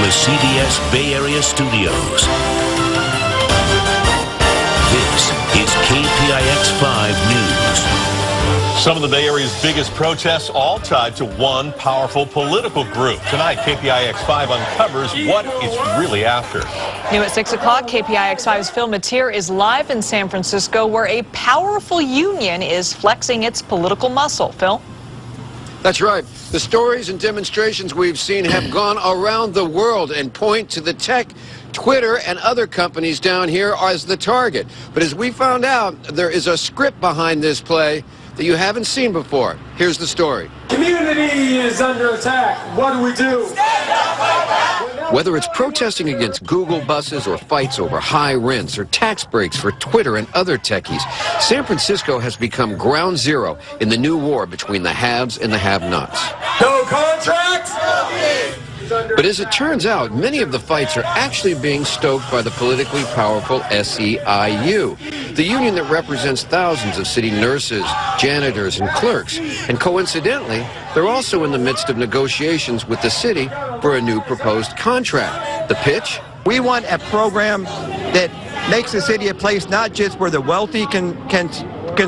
the CBS Bay Area studios. This is KPIX 5 News. Some of the Bay Area's biggest protests all tied to one powerful political group. Tonight, KPIX 5 uncovers what it's really after. New at 6 o'clock, KPIX 5's Phil Matier is live in San Francisco, where a powerful union is flexing its political muscle. Phil? That's right. The stories and demonstrations we've seen have gone around the world and point to the tech, Twitter, and other companies down here as the target. But as we found out, there is a script behind this play that you haven't seen before. Here's the story. Community is under attack. What do we do? Whether it's protesting against Google buses or fights over high rents or tax breaks for Twitter and other techies, San Francisco has become ground zero in the new war between the haves and the have-nots. No contracts? But as it turns out, many of the fights are actually being stoked by the politically powerful SEIU, the union that represents thousands of city nurses, janitors, and clerks. And coincidentally, they're also in the midst of negotiations with the city for a new proposed contract. The pitch? We want a program that makes the city a place not just where the wealthy can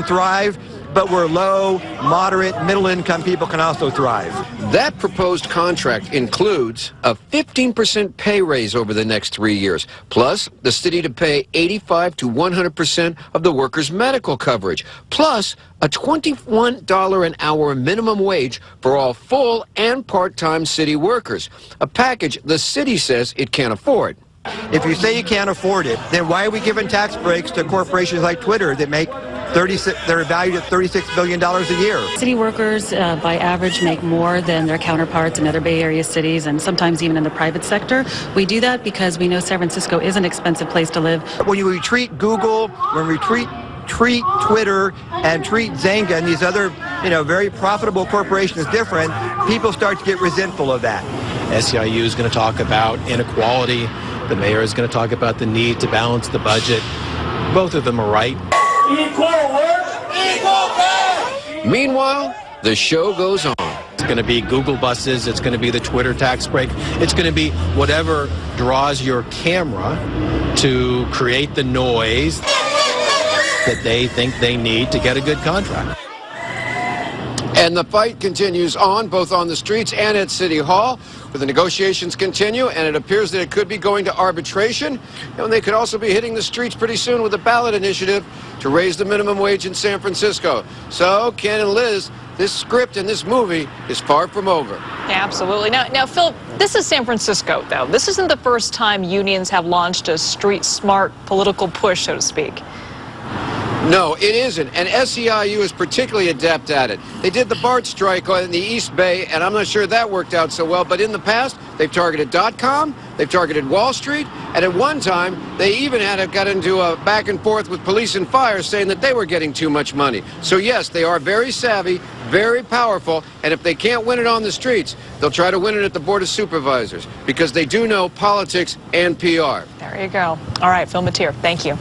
thrive, but where low, moderate, middle-income people can also thrive. That proposed contract includes a 15% pay raise over the next 3 years, plus the city to pay 85 to 100% of the workers' medical coverage, plus a $21 an hour minimum wage for all full and part-time city workers, a package the city says it can't afford. If you say you can't afford it, then why are we giving tax breaks to corporations like Twitter that make they're valued at $36 billion a year? City workers, by average, make more than their counterparts in other Bay Area cities and sometimes even in the private sector. We do that because we know San Francisco is an expensive place to live. When we treat Google, when we treat Twitter and treat Zynga and these other, very profitable corporations different, people start to get resentful of that. SEIU is going to talk about inequality. The mayor is going to talk about the need to balance the budget. Both of them are right. Equal work, equal pay. Meanwhile, the show goes on. It's going to be Google buses. It's going to be the Twitter tax break. It's going to be whatever draws your camera to create the noise that they think they need to get a good contract. And the fight continues on, both on the streets and at City Hall, where the negotiations continue, and it appears that it could be going to arbitration. And they could also be hitting the streets pretty soon with a ballot initiative to raise the minimum wage in San Francisco. So, Ken and Liz, this script and this movie is far from over. Yeah, absolutely. Now, Phil, this is San Francisco, though. This isn't the first time unions have launched a street-smart political push, so to speak. No, it isn't, and SEIU is particularly adept at it. They did the BART strike in the East Bay, and I'm not sure that worked out so well, but in the past, they've targeted .com, they've targeted Wall Street, and at one time, they even got into a back and forth with police and fire saying that they were getting too much money. So yes, they are very savvy, very powerful, and if they can't win it on the streets, they'll try to win it at the Board of Supervisors, because they do know politics and PR. There you go. All right, Phil Matier, thank you.